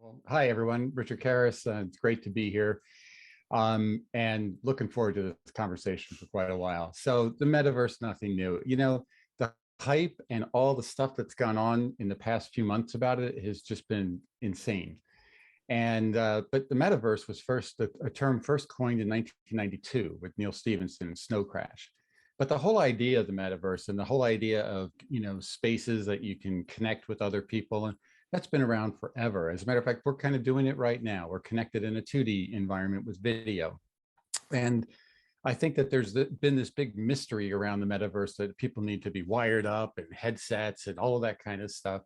Well, hi, everyone. Richard Kerris. It's great to be here and looking forward to this conversation for quite a while. So the metaverse, nothing new. The hype and all the stuff that's gone on in the past few months about it has just been insane. But the metaverse was first a term first coined in 1992 with Neil Stephenson and Snow Crash. But the whole idea of the metaverse and the whole idea of spaces that you can connect with other people, and that's been around forever. As a matter of fact, we're kind of doing it right now. We're connected in a 2D environment with video. And I think that there's been this big mystery around the metaverse that people need to be wired up and headsets and all of that kind of stuff.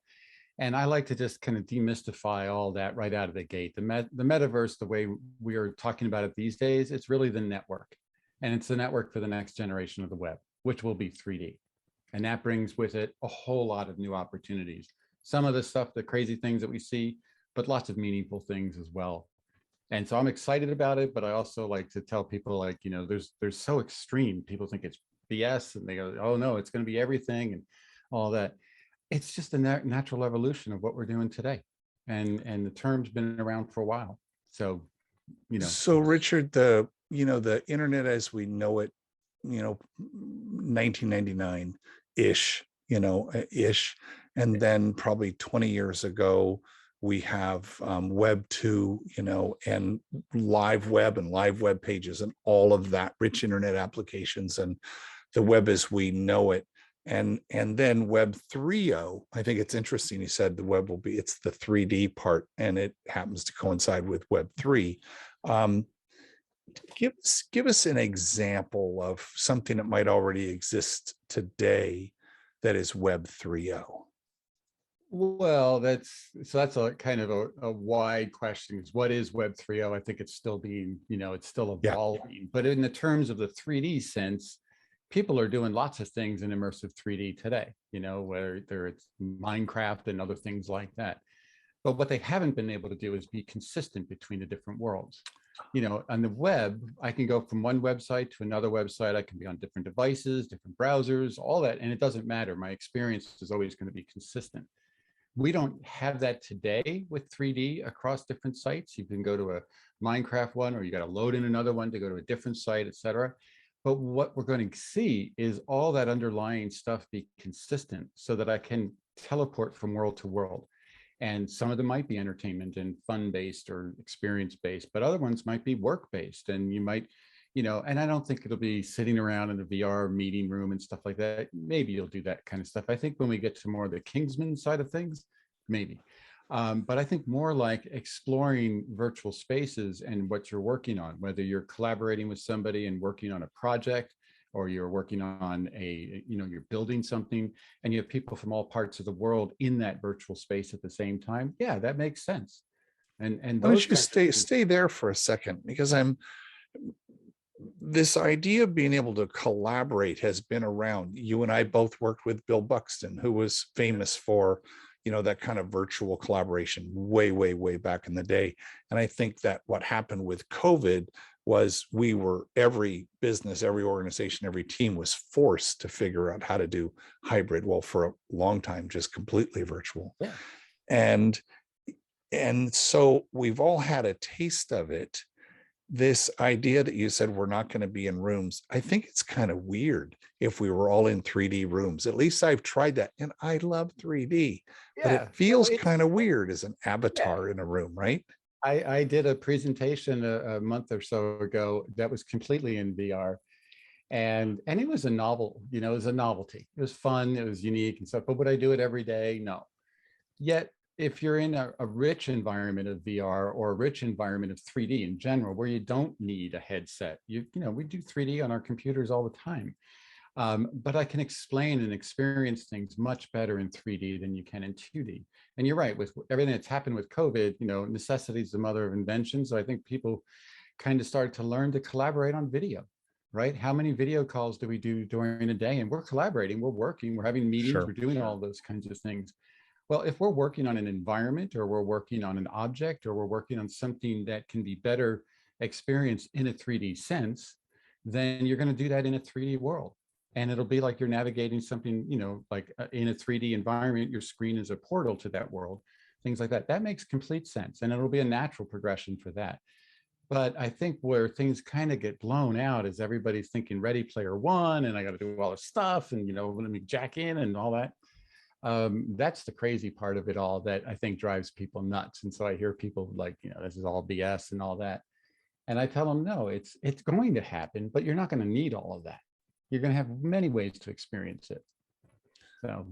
And I like to just kind of demystify all that right out of the gate. The metaverse, the way we are talking about it these days, it's really the network. And it's the network for the next generation of the web, which will be 3D. And that brings with it a whole lot of new opportunities. Some of the stuff, the crazy things that we see, but lots of meaningful things as well. And so I'm excited about it, but I also like to tell people, like, there's so extreme. People think it's BS and they go, oh no, it's going to be everything and all that. It's just a natural evolution of what we're doing today. And the term's been around for a while. So, So Richard, the internet as we know it, 1999 ish, ish. And then probably 20 years ago, we have Web 2, and live web pages and all of that rich internet applications and the web as we know it. And then Web 3.0, I think it's interesting. He said the web it's the 3D part, and it happens to coincide with Web 3. Give us an example of something that might already exist today that is Web 3.0. Well, that's a kind of a wide question. What is Web 3.0? I think it's still being, it's still evolving. Yeah. But in the terms of the 3D sense, people are doing lots of things in immersive 3D today, whether it's Minecraft and other things like that. But what they haven't been able to do is be consistent between the different worlds. On the web, I can go from one website to another website. I can be on different devices, different browsers, all that, and it doesn't matter. My experience is always going to be consistent. We don't have that today with 3D across different sites. You can go to a Minecraft one, or you got to load in another one to go to a different site, et cetera. But what we're going to see is all that underlying stuff be consistent so that I can teleport from world to world. And some of them might be entertainment and fun-based or experience-based, but other ones might be work-based. And you might, and I don't think it'll be sitting around in a VR meeting room and stuff like that. Maybe you'll do that kind of stuff. I think when we get to more of the Kingsman side of things, maybe. But I think more like exploring virtual spaces and what you're working on, whether you're collaborating with somebody and working on a project, or you're working on you're building something and you have people from all parts of the world in that virtual space at the same time. Yeah, that makes sense. And why don't you stay there for a second, because this idea of being able to collaborate has been around. You and I both worked with Bill Buxton, who was famous for that kind of virtual collaboration way back in the day. And I think that what happened with COVID was every business, every organization, every team was forced to figure out how to do hybrid. Well, for a long time, just completely virtual. Yeah. And so we've all had a taste of it. This idea that you said we're not going to be in rooms, I think it's kind of weird if we were all in 3D rooms. At least I've tried that, and I love 3D, but it feels kind of weird as an avatar in a room, right? I did a presentation a month or so ago that was completely in VR, and it was a novel, it was a novelty. It was fun, it was unique and stuff, but would I do it every day? No. Yet, if you're in a rich environment of VR or a rich environment of 3D in general, where you don't need a headset, we do 3D on our computers all the time. But I can explain and experience things much better in 3D than you can in 2D. And you're right, with everything that's happened with COVID, necessity is the mother of invention. So I think people kind of started to learn to collaborate on video, right? How many video calls do we do during a day? And we're collaborating, we're working, we're having meetings, we're doing all those kinds of things. Well, if we're working on an environment, or we're working on an object, or we're working on something that can be better experienced in a 3D sense, then you're going to do that in a 3D world. And it'll be like you're navigating something, like in a 3D environment, your screen is a portal to that world. things like that. That makes complete sense. And it'll be a natural progression for that. But I think where things kind of get blown out is everybody's thinking Ready Player One, and I got to do all this stuff, and let me jack in and all that. That's the crazy part of it all that I think drives people nuts. And so I hear people like, this is all BS and all that. And I tell them, no, it's going to happen, but you're not going to need all of that. You're going to have many ways to experience it. So,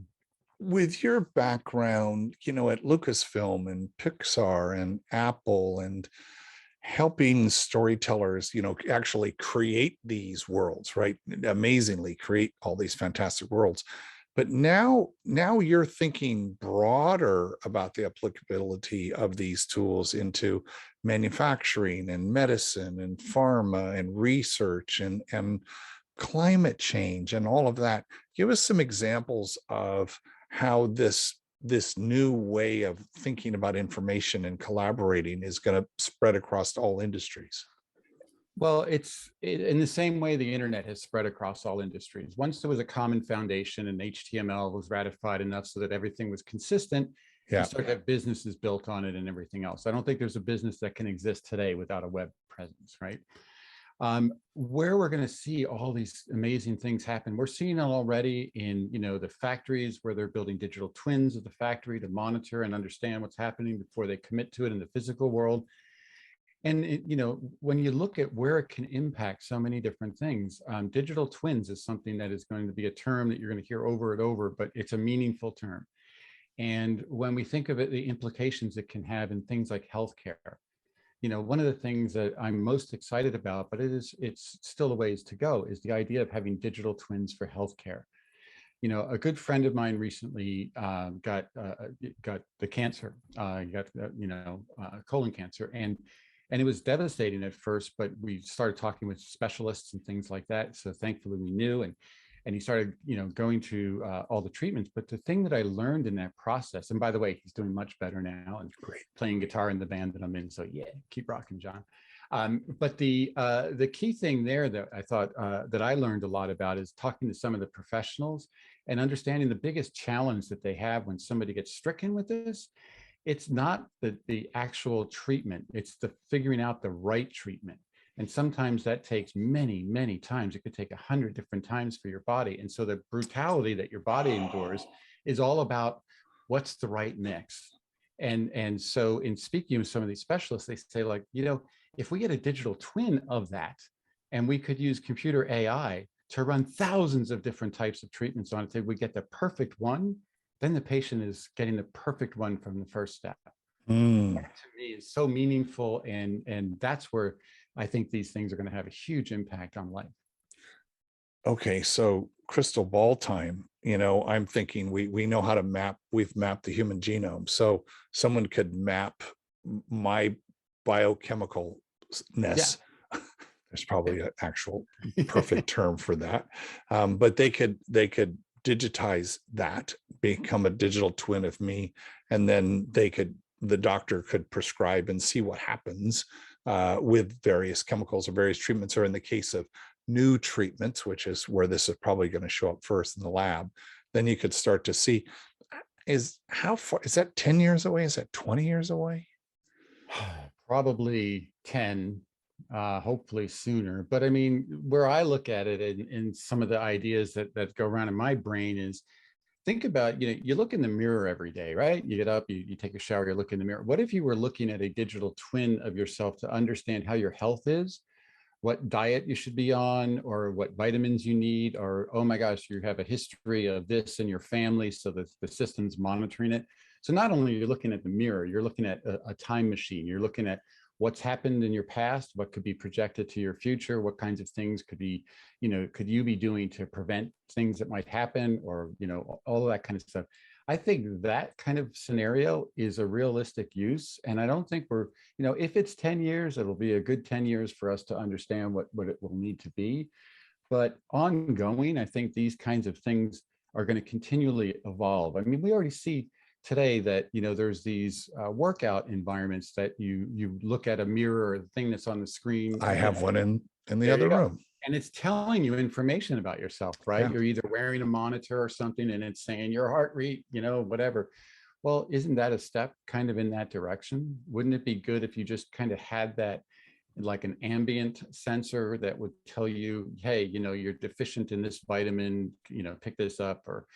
with your background, at Lucasfilm and Pixar and Apple and helping storytellers, actually create these worlds, right? Amazingly create all these fantastic worlds. But now you're thinking broader about the applicability of these tools into manufacturing and medicine and pharma and research and climate change and all of that. Give us some examples of how this new way of thinking about information and collaborating is going to spread across all industries. Well, it's in the same way the internet has spread across all industries. Once there was a common foundation and HTML was ratified enough so that everything was consistent, you start to have businesses built on it and everything else. I don't think there's a business that can exist today without a web presence, right? Where we're going to see all these amazing things happen, we're seeing it already in the factories where they're building digital twins of the factory to monitor and understand what's happening before they commit to it in the physical world. And when you look at where it can impact so many different things, digital twins is something that is going to be a term that you're going to hear over and over, but it's a meaningful term. And when we think of it, the implications it can have in things like healthcare, one of the things that I'm most excited about, but it's still a ways to go, is the idea of having digital twins for healthcare. A good friend of mine recently got the cancer, colon cancer, and it was devastating at first, but we started talking with specialists and things like that. So thankfully we knew, and he started, going to all the treatments. But the thing that I learned in that process, and by the way, he's doing much better now and great, playing guitar in the band that I'm in. So yeah, keep rocking, John. But the key thing there that I thought that I learned a lot about is talking to some of the professionals and understanding the biggest challenge that they have when somebody gets stricken with this. It's not the actual treatment, it's the figuring out the right treatment. And sometimes that takes many, many times. It could take 100 different times for your body. And so the brutality that your body endures is all about what's the right mix. And so in speaking with some of these specialists, they say, like, if we get a digital twin of that, and we could use computer AI to run thousands of different types of treatments on it, till we get the perfect one, then the patient is getting the perfect one from the first step. That to me is so meaningful, and that's where I think these things are going to have a huge impact on life. Okay, so crystal ball time. I'm thinking we know how to map. We've mapped the human genome, so someone could map my biochemicalness. Yeah. There's probably an actual perfect term for that, but they could digitize that, become a digital twin of me, and then the doctor could prescribe and see what happens with various chemicals or various treatments, or in the case of new treatments, which is where this is probably going to show up first in the lab, then you could start to see, how far is that? 10 years away? Is that 20 years away? Probably 10, hopefully sooner. But I mean, where I look at it, and some of the ideas that go around in my brain is, think about, you look in the mirror every day, right? You get up, you take a shower, you look in the mirror. What if you were looking at a digital twin of yourself to understand how your health is, what diet you should be on, or what vitamins you need, or, oh my gosh, you have a history of this in your family, so that the system's monitoring it. So not only are you looking at the mirror, you're looking at a time machine. You're looking at what's happened in your past, what could be projected to your future, what kinds of things could you be doing to prevent things that might happen, or, all of that kind of stuff. I think that kind of scenario is a realistic use. And I don't think we're, if it's 10 years, it'll be a good 10 years for us to understand what it will need to be. But ongoing, I think these kinds of things are going to continually evolve. I mean, we already see today that, there's these workout environments that you look at a mirror or the thing that's on the screen. I have one in the other room. And it's telling you information about yourself, right? Yeah. You're either wearing a monitor or something, and it's saying your heart rate, whatever. Well, isn't that a step kind of in that direction? Wouldn't it be good if you just kind of had that like an ambient sensor that would tell you, hey, you're deficient in this vitamin, pick this up, or,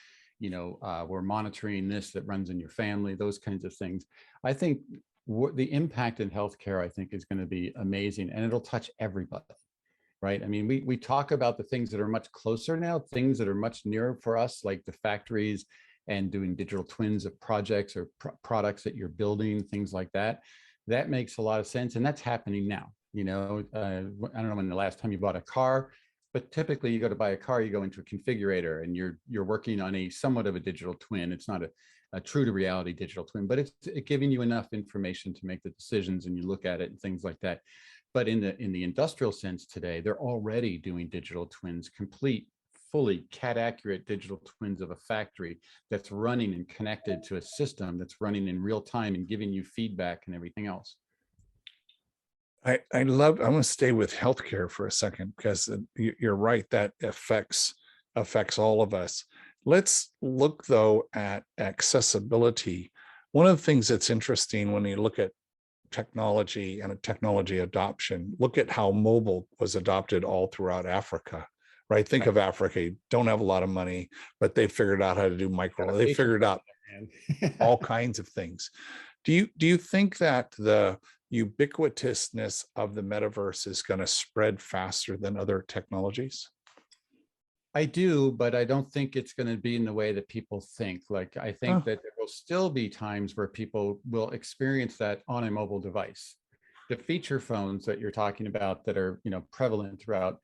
we're monitoring this that runs in your family, those kinds of things. I think the impact in healthcare, I think, is going to be amazing, and it'll touch everybody. Right. I mean, we talk about the things that are much closer now, things that are much nearer for us, like the factories and doing digital twins of projects or products that you're building, things like that. That makes a lot of sense. And that's happening now. I don't know when the last time you bought a car, but typically you go to buy a car, you go into a configurator and you're working on a somewhat of a digital twin. It's not a true to reality digital twin, but it's giving you enough information to make the decisions, and you look at it and things like that. But in the industrial sense today, they're already doing digital twins, complete, fully cat accurate digital twins of a factory that's running and connected to a system that's running in real time and giving you feedback and everything else. I love, I'm going to stay with healthcare for a second, because you're right, that affects all of us. Let's look though at accessibility. One of the things that's interesting when you look at technology and a technology adoption, look at how mobile was adopted all throughout Africa, right? Think of Africa, you don't have a lot of money, but they figured out how to do micro, they figured out all kinds of things. Do you think that the ubiquitousness of the metaverse is going to spread faster than other technologies? I do, but I don't think it's going to be in the way that people think. Like, I think that there will still be times where people will experience that on a mobile device. The feature phones that you're talking about that are, prevalent throughout,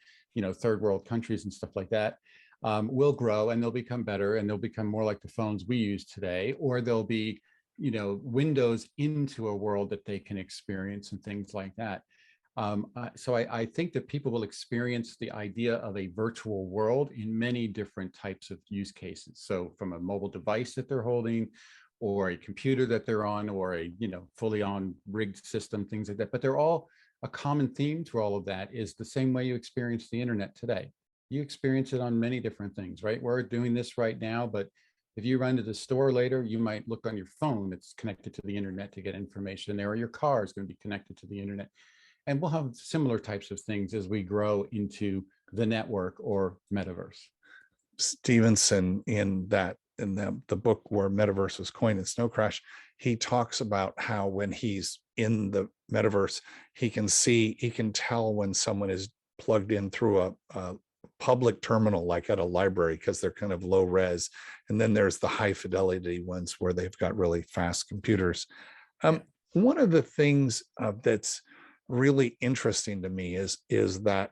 third world countries and stuff like that, will grow, and they'll become better, and they'll become more like the phones we use today, or they'll be, windows into a world that they can experience and things like that. So I think that people will experience the idea of a virtual world in many different types of use cases. So from a mobile device that they're holding, or a computer that they're on, or a fully on rigged system, things like that. But they're all, a common theme to all of that is the same way you experience the internet today. You experience it on many different things, right? We're doing this right now, but if you run to the store later, you might look on your phone that's connected to the internet to get information there, or your car is going to be connected to the internet. And we'll have similar types of things as we grow into the network or metaverse. Stevenson, in the book where metaverse was coined in Snow Crash, he talks about how when he's in the metaverse, he can tell when someone is plugged in through a public terminal, like at a library, because they're kind of low res. And then there's the high fidelity ones where they've got really fast computers. One of the things that's really interesting to me is that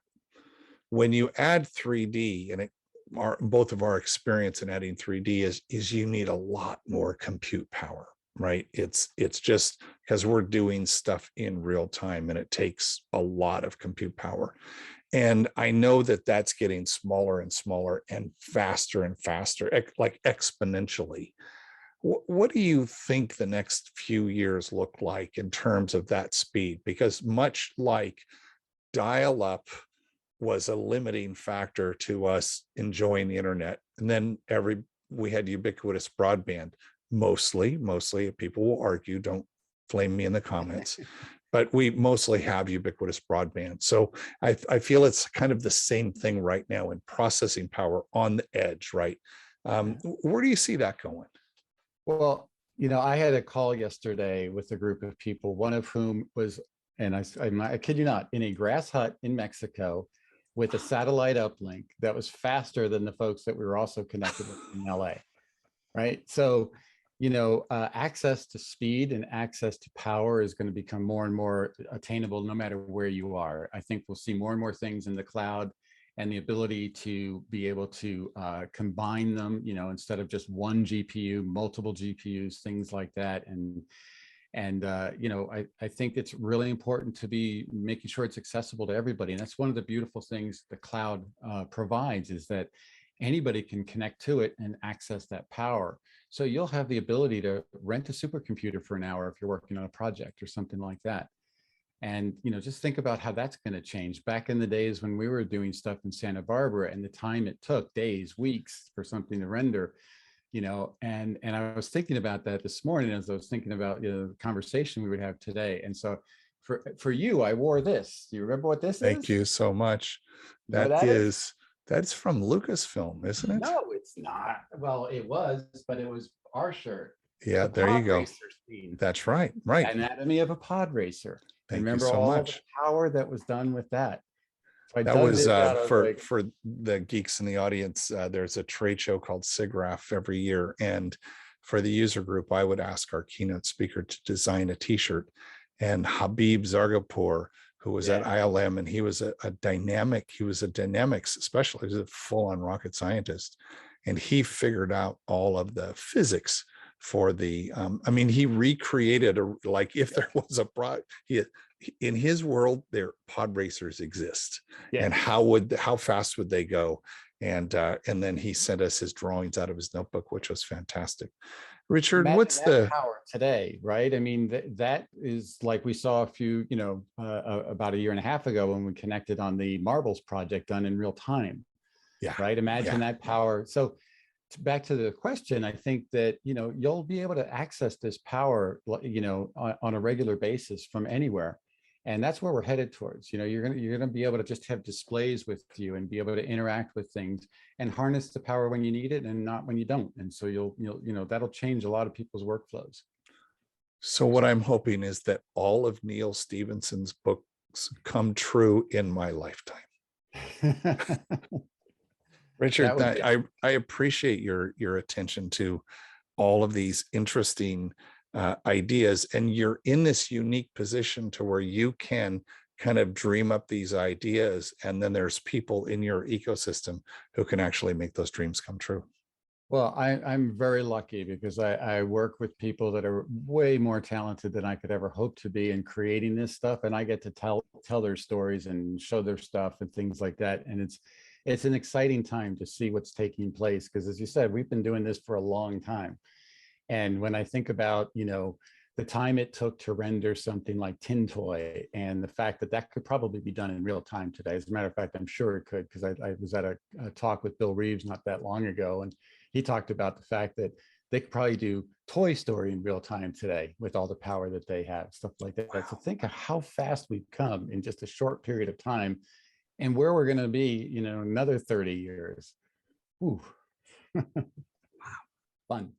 when you add 3D, and both of our experience in adding 3D is you need a lot more compute power, right? It's just because we're doing stuff in real time, and it takes a lot of compute power. And I know that that's getting smaller and smaller and faster, like exponentially. What do you think the next few years look like in terms of that speed? Because much like dial-up was a limiting factor to us enjoying the internet, and then we had ubiquitous broadband, mostly people will argue, don't flame me in the comments, but we mostly have ubiquitous broadband. So I feel it's kind of the same thing right now in processing power on the edge, right? Where do you see that going? Well, I had a call yesterday with a group of people, one of whom was, and I kid you not, in a grass hut in Mexico with a satellite uplink that was faster than the folks that we were also connected with in LA, right? So, access to speed and access to power is going to become more and more attainable no matter where you are. I think we'll see more and more things in the cloud, and the ability to be able to combine them, instead of just one GPU, multiple GPUs, things like that. And I think it's really important to be making sure it's accessible to everybody. And that's one of the beautiful things the cloud provides, is that anybody can connect to it and access that power. So you'll have the ability to rent a supercomputer for an hour if you're working on a project or something like that. And, just think about how that's going to change. Back in the days when we were doing stuff in Santa Barbara, and the time it took, days, weeks, for something to render, and I was thinking about that this morning as I was thinking about, the conversation we would have today. And so for you, I wore this. Do you remember what this is? Thank you so much. You know what that is? That's from Lucasfilm, isn't it? No, it's not. Well, it was, but it was our shirt. Yeah, there you go. That's right. Right. Anatomy of a Pod Racer. Thank you remember so all much. The power that was done with that. So that was for the geeks in the audience. There's a trade show called SIGGRAPH every year, and for the user group, I would ask our keynote speaker to design a T-shirt. And Habib Zargapur, who was at ILM, and he was a dynamics specialist, he was a full-on rocket scientist, and he figured out all of the physics for the. He recreated like if there was a product. In his world, their pod racers exist, and how fast would they go? And then he sent us his drawings out of his notebook, which was fantastic. Richard, what's the power today, right? I mean, that is like we saw a few, about a year and a half ago when we connected on the Marbles project done in real time. Yeah. Right. Imagine that power. So back to the question, I think that, you'll be able to access this power, on a regular basis from anywhere. And that's where we're headed towards. You're gonna be able to just have displays with you and be able to interact with things and harness the power when you need it and not when you don't. And so you'll that'll change a lot of people's workflows. So what I'm hoping is that all of Neil Stephenson's books come true in my lifetime. Richard, I appreciate your attention to all of these interesting ideas, and you're in this unique position to where you can kind of dream up these ideas, and then there's people in your ecosystem who can actually make those dreams come true. Well, I'm very lucky because I work with people that are way more talented than I could ever hope to be in creating this stuff, and I get to tell their stories and show their stuff and things like that. And it's an exciting time to see what's taking place, because as you said, we've been doing this for a long time. And when I think about, the time it took to render something like Tin Toy, and the fact that could probably be done in real time today. As a matter of fact, I'm sure it could, because I was at a talk with Bill Reeves not that long ago, and he talked about the fact that they could probably do Toy Story in real time today with all the power that they have, stuff like that. Wow. So think of how fast we've come in just a short period of time, and where we're going to be, another 30 years. Ooh. Fun.